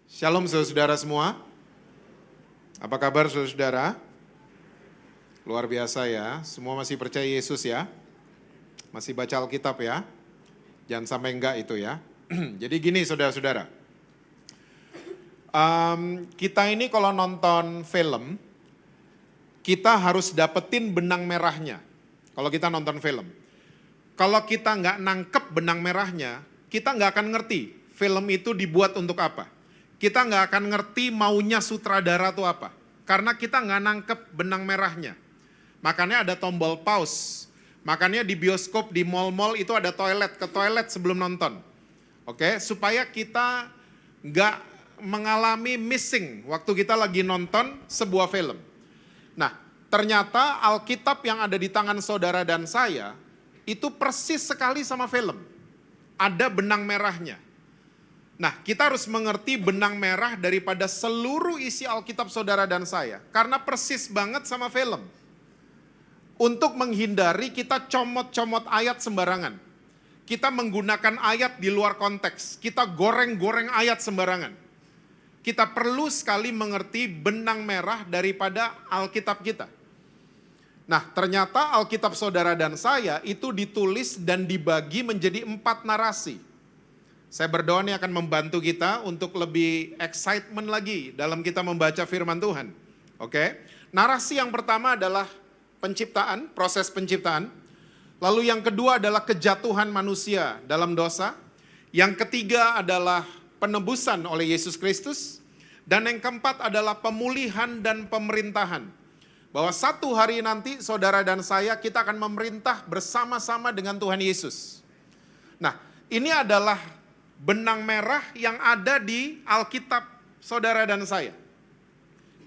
Shalom saudara semua. Apa kabar saudara? Luar biasa ya, semua masih percaya Yesus ya? Masih baca Alkitab ya? Jangan sampai enggak itu ya. Jadi gini saudara-saudara. Kita ini kalau nonton film, kita harus dapetin benang merahnya. Kalau kita nonton film. Kalau kita nggak nangkep benang merahnya, kita nggak akan ngerti film itu dibuat untuk apa. Kita nggak akan ngerti maunya sutradara itu apa. Karena kita nggak nangkep benang merahnya. Makanya ada tombol pause. Makanya di bioskop, di mall-mall itu ada toilet. Ke toilet sebelum nonton. Oke, supaya kita nggak mengalami missing waktu kita lagi nonton sebuah film. Nah, ternyata Alkitab yang ada di tangan saudara dan saya, itu persis sekali sama film. Ada benang merahnya. Nah, kita harus mengerti benang merah daripada seluruh isi Alkitab saudara dan saya. Karena persis banget sama film. Untuk menghindari kita comot-comot ayat sembarangan. Kita menggunakan ayat di luar konteks. Kita goreng-goreng ayat sembarangan. Kita perlu sekali mengerti benang merah daripada Alkitab kita. Nah, ternyata Alkitab saudara dan saya itu ditulis dan dibagi menjadi 4 narasi. Saya berdoa ini akan membantu kita untuk lebih excitement lagi dalam kita membaca firman Tuhan. Oke? Narasi yang pertama adalah penciptaan, proses penciptaan. Lalu yang kedua adalah kejatuhan manusia dalam dosa. Yang ketiga adalah penebusan oleh Yesus Kristus. Dan yang keempat adalah pemulihan dan pemerintahan. Bahwa satu hari nanti saudara dan saya kita akan memerintah bersama-sama dengan Tuhan Yesus. Nah, ini adalah benang merah yang ada di Alkitab saudara dan saya.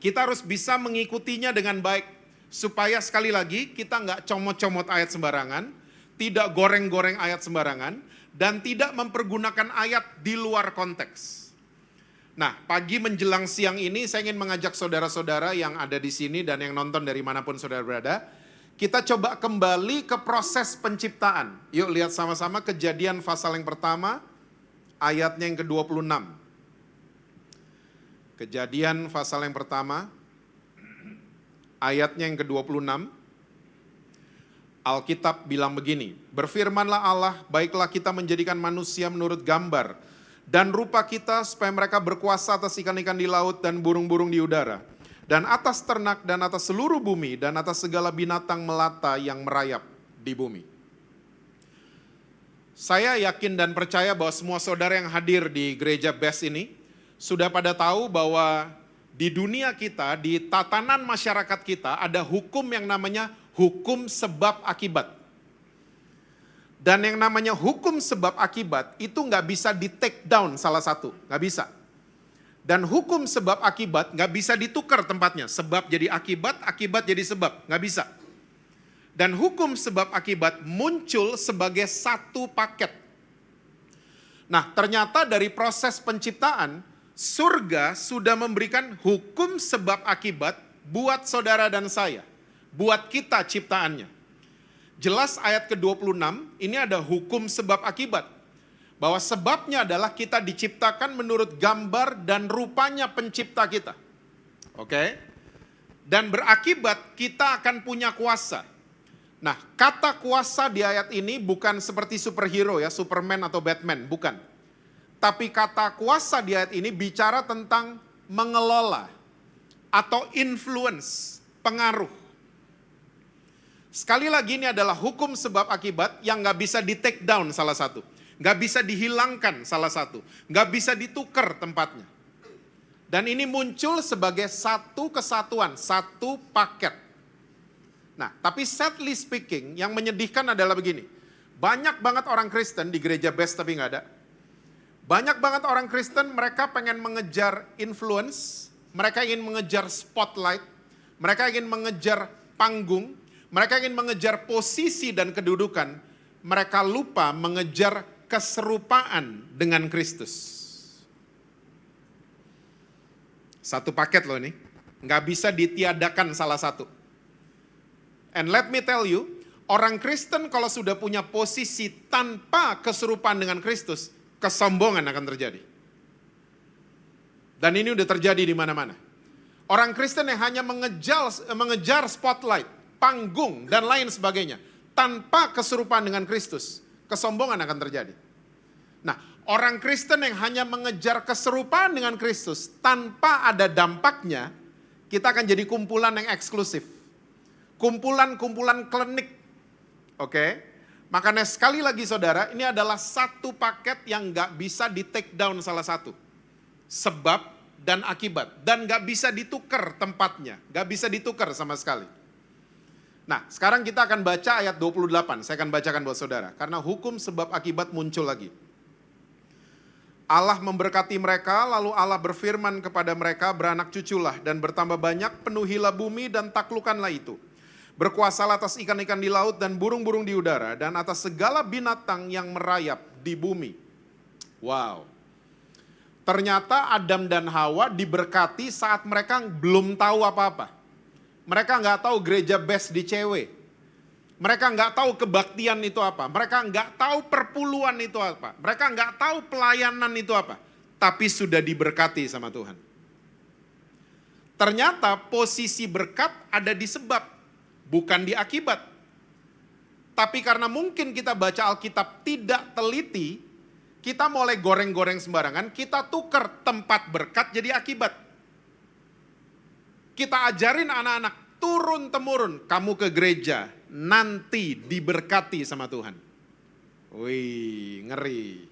Kita harus bisa mengikutinya dengan baik. Supaya sekali lagi kita nggak comot-comot ayat sembarangan. Tidak goreng-goreng ayat sembarangan. Dan tidak mempergunakan ayat di luar konteks. Nah, pagi menjelang siang ini saya ingin mengajak saudara-saudara yang ada di sini dan yang nonton dari manapun saudara berada. Kita coba kembali ke proses penciptaan. Yuk lihat sama-sama Kejadian pasal yang pertama. Ayatnya yang ke-26. Kejadian pasal yang pertama, ayatnya yang ke-26. Alkitab bilang begini, berfirmanlah Allah, baiklah kita menjadikan manusia menurut gambar dan rupa kita supaya mereka berkuasa atas ikan-ikan di laut dan burung-burung di udara, dan atas ternak dan atas seluruh bumi dan atas segala binatang melata yang merayap di bumi. Saya yakin dan percaya bahwa semua saudara yang hadir di gereja BES ini sudah pada tahu bahwa di dunia kita, di tatanan masyarakat kita ada hukum yang namanya hukum sebab akibat. Dan yang namanya hukum sebab akibat itu nggak bisa di take down salah satu, nggak bisa. Dan hukum sebab akibat nggak bisa ditukar tempatnya, sebab jadi akibat, akibat jadi sebab, nggak bisa. Dan hukum sebab akibat muncul sebagai satu paket. Nah, ternyata dari proses penciptaan, surga sudah memberikan hukum sebab akibat buat saudara dan saya. Buat kita ciptaannya. Jelas ayat ke-26, ini ada hukum sebab akibat. Bahwa sebabnya adalah kita diciptakan menurut gambar dan rupanya pencipta kita. Oke? Dan berakibat kita akan punya kuasa. Nah, kata kuasa di ayat ini bukan seperti superhero ya, Superman atau Batman, bukan. Tapi kata kuasa di ayat ini bicara tentang mengelola atau influence, pengaruh. Sekali lagi ini adalah hukum sebab akibat yang gak bisa di take down salah satu. Gak bisa dihilangkan salah satu. Gak bisa ditukar tempatnya. Dan ini muncul sebagai satu kesatuan, satu paket. Nah, tapi sadly speaking, yang menyedihkan adalah begini. Banyak banget orang Kristen di gereja BES tapi nggak ada. Banyak banget orang Kristen mereka pengen mengejar influence, mereka ingin mengejar spotlight, mereka ingin mengejar panggung, mereka ingin mengejar posisi dan kedudukan, mereka lupa mengejar keserupaan dengan Kristus. Satu paket loh ini, nggak bisa ditiadakan salah satu. And let me tell you, orang Kristen kalau sudah punya posisi tanpa keserupaan dengan Kristus, kesombongan akan terjadi. Dan ini udah terjadi di mana-mana. Orang Kristen yang hanya mengejar spotlight, panggung, dan lain sebagainya. Tanpa keserupaan dengan Kristus, kesombongan akan terjadi. Nah, orang Kristen yang hanya mengejar keserupaan dengan Kristus, tanpa ada dampaknya, kita akan jadi kumpulan yang eksklusif. Kumpulan-kumpulan klinik. Oke? Makanya sekali lagi saudara, ini adalah satu paket yang gak bisa di take down salah satu. Sebab dan akibat. Dan gak bisa ditukar tempatnya. Gak bisa ditukar sama sekali. Nah, sekarang kita akan baca ayat 28. Saya akan bacakan buat saudara. Karena hukum sebab akibat muncul lagi. Allah memberkati mereka, lalu Allah berfirman kepada mereka, beranak cuculah dan bertambah banyak, penuhilah bumi dan taklukkanlah itu. Berkuasalah atas ikan-ikan di laut dan burung-burung di udara, dan atas segala binatang yang merayap di bumi. Wow. Ternyata Adam dan Hawa diberkati saat mereka belum tahu apa-apa. Mereka nggak tahu gereja best di cewek. Mereka nggak tahu kebaktian itu apa. Mereka nggak tahu perpuluhan itu apa. Mereka nggak tahu pelayanan itu apa. Tapi sudah diberkati sama Tuhan. Ternyata posisi berkat ada di sebab, bukan di akibat. Tapi karena mungkin kita baca Alkitab tidak teliti, kita mulai goreng-goreng sembarangan, kita tukar tempat berkat jadi akibat. Kita ajarin anak-anak, turun-temurun, kamu ke gereja, nanti diberkati sama Tuhan. Wih, ngeri.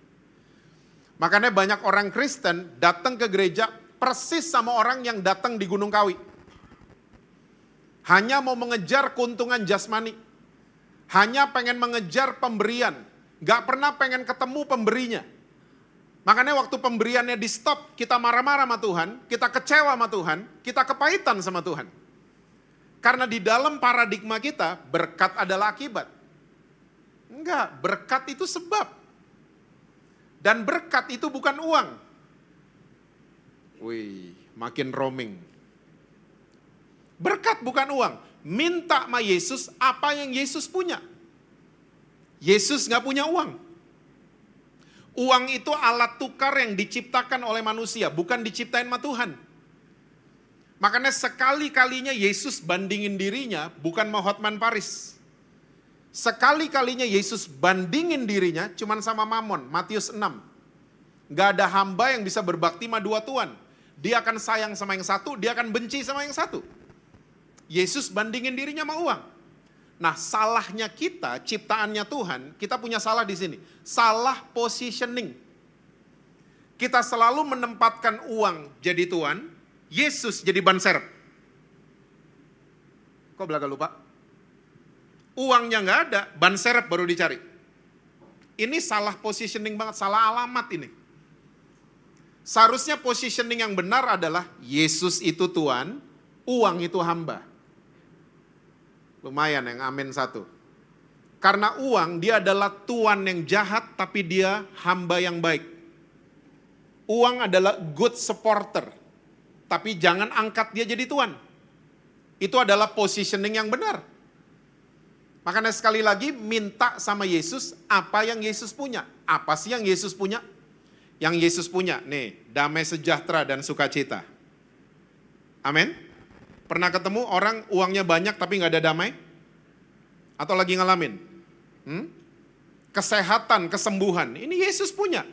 Makanya banyak orang Kristen datang ke gereja persis sama orang yang datang di Gunung Kawi. Hanya mau mengejar keuntungan jasmani. Hanya pengen mengejar pemberian. Gak pernah pengen ketemu pemberinya. Makanya waktu pemberiannya di stop, kita marah-marah sama Tuhan, kita kecewa sama Tuhan, kita kepahitan sama Tuhan. Karena di dalam paradigma kita, berkat adalah akibat. Enggak, berkat itu sebab. Dan berkat itu bukan uang. Wih, makin roaming. Berkat bukan uang. Minta sama Yesus apa yang Yesus punya. Yesus gak punya uang. Uang itu alat tukar yang diciptakan oleh manusia, bukan diciptain sama Tuhan. Makanya sekali-kalinya Yesus bandingin dirinya bukan sama Hotman Paris. Sekali-kalinya Yesus bandingin dirinya cuman sama Mamon, Matius 6. Gak ada hamba yang bisa berbakti sama dua tuan. Dia akan sayang sama yang satu, dia akan benci sama yang satu. Yesus bandingin dirinya sama uang. Nah, salahnya kita, ciptaannya Tuhan, kita punya salah di sini. Salah positioning. Kita selalu menempatkan uang jadi tuan, Yesus jadi ban serep. Kok belaga lupa? Uangnya nggak ada, ban serep baru dicari. Ini salah positioning banget, salah alamat ini. Seharusnya positioning yang benar adalah Yesus itu tuan, uang itu hamba. Lumayan yang amin satu. Karena uang dia adalah tuan yang jahat tapi dia hamba yang baik. Uang adalah good supporter. Tapi jangan angkat dia jadi tuan. Itu adalah positioning yang benar. Makanya sekali lagi minta sama Yesus apa yang Yesus punya. Apa sih yang Yesus punya? Yang Yesus punya, nih, damai sejahtera dan sukacita. Amin. Pernah ketemu orang uangnya banyak tapi gak ada damai? Atau lagi ngalamin? Kesehatan, kesembuhan, ini Yesus punya.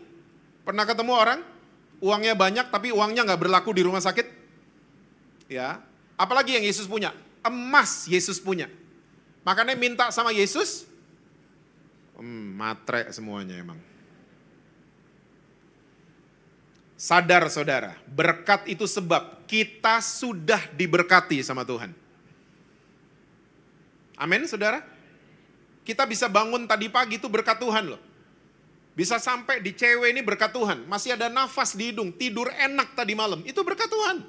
Pernah ketemu orang uangnya banyak tapi uangnya gak berlaku di rumah sakit? Ya, apalagi yang Yesus punya? Emas Yesus punya. Makanya minta sama Yesus, matre semuanya emang. Sadar saudara, berkat itu sebab kita sudah diberkati sama Tuhan. Amin saudara? Kita bisa bangun tadi pagi itu berkat Tuhan loh. Bisa sampai di cewek ini berkat Tuhan. Masih ada nafas di hidung, tidur enak tadi malam, itu berkat Tuhan.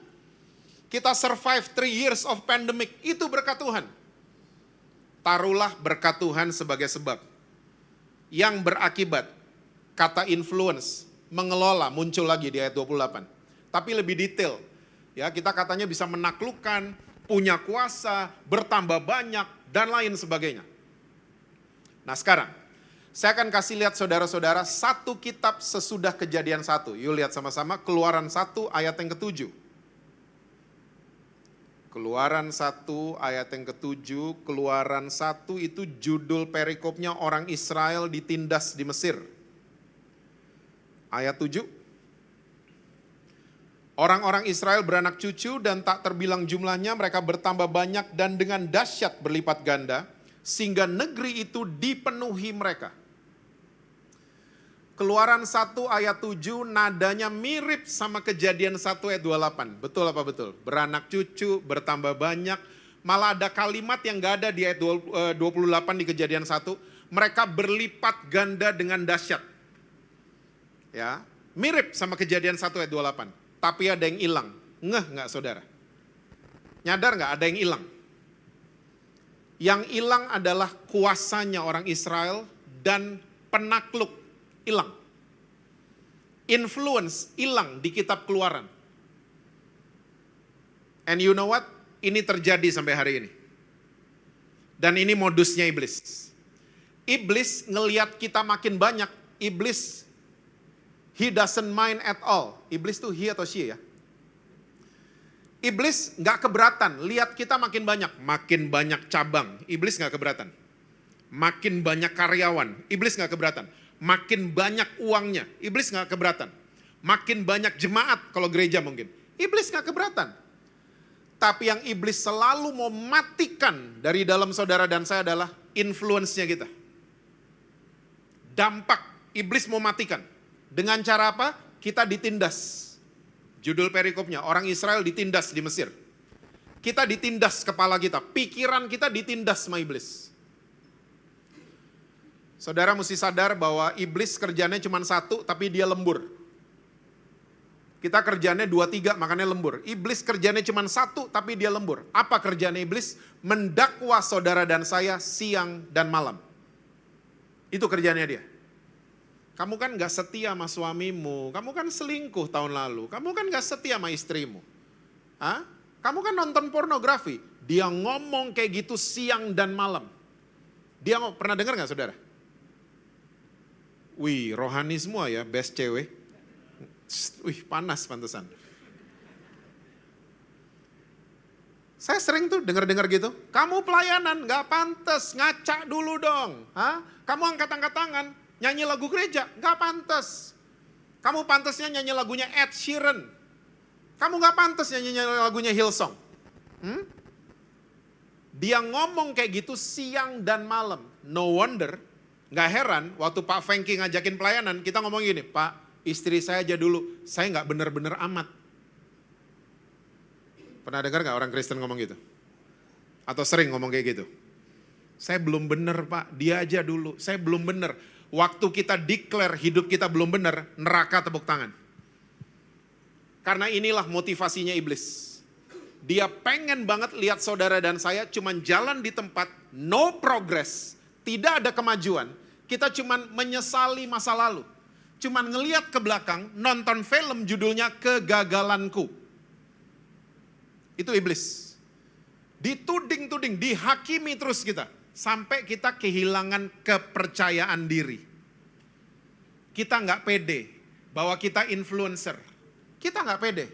Kita survive 3 years of pandemic, itu berkat Tuhan. Taruhlah berkat Tuhan sebagai sebab. Yang berakibat, kata influence, mengelola muncul lagi di ayat 28. Tapi lebih detail. Ya, kita katanya bisa menaklukkan, punya kuasa, bertambah banyak dan lain sebagainya. Nah, sekarang Saya akan kasih lihat saudara-saudara satu kitab sesudah Kejadian 1. Yuk lihat sama-sama Keluaran 1 ayat yang ke-7. Keluaran 1 ayat yang ke-7, Keluaran 1 itu judul perikopnya orang Israel ditindas di Mesir. Ayat 7. Orang-orang Israel beranak cucu dan tak terbilang jumlahnya, mereka bertambah banyak dan dengan dahsyat berlipat ganda, sehingga negeri itu dipenuhi mereka. Keluaran 1 ayat 7 nadanya mirip sama Kejadian 1 ayat 28. Betul apa betul? Beranak cucu, bertambah banyak. Malah ada kalimat yang gak ada di ayat 28 di Kejadian 1. Mereka berlipat ganda dengan dahsyat. Ya, mirip sama Kejadian 1 ayat 28. Tapi ada yang hilang. Ngeh gak saudara? Nyadar gak ada yang hilang? Yang hilang adalah kuasanya orang Israel dan penakluk. Hilang. Influence hilang di kitab Keluaran. And you know what? Ini terjadi sampai hari ini. Dan ini modusnya iblis. Iblis ngelihat kita makin banyak. Iblis, he doesn't mind at all. Iblis tuh he atau she ya? Iblis gak keberatan. Lihat kita makin banyak cabang. Iblis gak keberatan. Makin banyak karyawan. Iblis gak keberatan. Makin banyak uangnya, iblis gak keberatan. Makin banyak jemaat, kalau gereja mungkin, iblis gak keberatan. Tapi yang iblis selalu mau matikan dari dalam saudara dan saya adalah influence-nya kita. Dampak, iblis mau matikan. Dengan cara apa? Kita ditindas. Judul perikopnya, orang Israel ditindas di Mesir. Kita ditindas kepala kita, pikiran kita ditindas sama iblis. Saudara mesti sadar bahwa iblis kerjanya cuma satu, tapi dia lembur. Kita kerjanya 2-3, makanya lembur. Iblis kerjanya cuma satu, tapi dia lembur. Apa kerjanya iblis? Mendakwa saudara dan saya siang dan malam. Itu kerjanya dia. Kamu kan gak setia sama suamimu, kamu kan selingkuh tahun lalu, kamu kan gak setia sama istrimu. Hah? Kamu kan nonton pornografi. Dia ngomong kayak gitu siang dan malam. Dia pernah dengar gak saudara? Wih, rohani semua ya, best cewek. Wih, panas pantesan. Saya sering tuh dengar-dengar gitu. Kamu pelayanan, gak pantas, ngaca dulu dong. Hah? Kamu angkat-angkat tangan, nyanyi lagu gereja, gak pantas. Kamu pantasnya nyanyi lagunya Ed Sheeran. Kamu gak pantas nyanyi lagunya Hillsong. Dia ngomong kayak gitu siang dan malam. No wonder. Gak heran waktu Pak Fengki ngajakin pelayanan, kita ngomong gini, Pak, istri saya aja dulu, saya gak bener-bener amat. Pernah dengar gak orang Kristen ngomong gitu? Atau sering ngomong kayak gitu? Saya belum bener Pak, dia aja dulu, saya belum bener. Waktu kita declare hidup kita belum bener, neraka tepuk tangan. Karena inilah motivasinya iblis. Dia pengen banget lihat saudara dan saya cuman jalan di tempat, no progress. Tidak ada kemajuan, kita cuman menyesali masa lalu. Cuman ngeliat ke belakang, nonton film judulnya Kegagalanku. Itu iblis. Dituding-tuding, dihakimi terus kita. Sampai kita kehilangan kepercayaan diri. Kita nggak pede bahwa kita influencer. Kita nggak pede.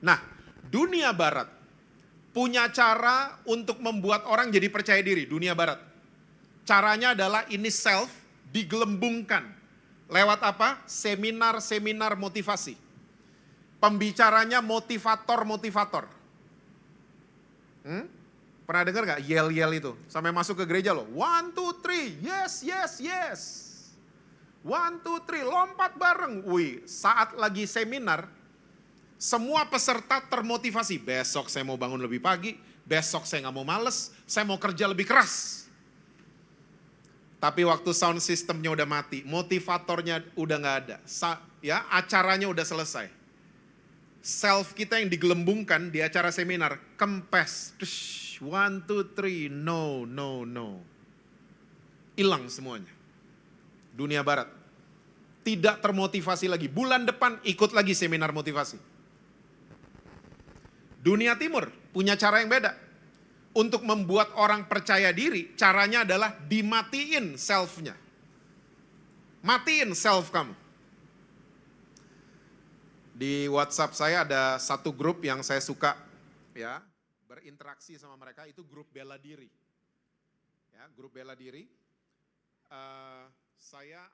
Nah, dunia barat punya cara untuk membuat orang jadi percaya diri, dunia barat. Caranya adalah ini self digelembungkan. Lewat apa? Seminar-seminar motivasi. Pembicaranya motivator-motivator. Pernah dengar gak yel-yel itu? Sampai masuk ke gereja loh. 1, 2, 3, yes, yes, yes. 1, 2, 3, lompat bareng. Wih, saat lagi seminar, semua peserta termotivasi. Besok saya mau bangun lebih pagi, besok saya gak mau males, saya mau kerja lebih keras. Tapi waktu sound systemnya udah mati, motivatornya udah gak ada. Ya, acaranya udah selesai. Self kita yang digelembungkan di acara seminar, kempes. 1, 2, 3, no, no, no. Hilang semuanya. Dunia barat. Tidak termotivasi lagi. Bulan depan ikut lagi seminar motivasi. Dunia timur punya cara yang beda. untuk membuat orang percaya diri, caranya adalah dimatiin self-nya. Matiin self kamu. Di WhatsApp saya ada satu grup yang saya suka ya, berinteraksi sama mereka, itu grup bela diri. Ya, grup bela diri. Saya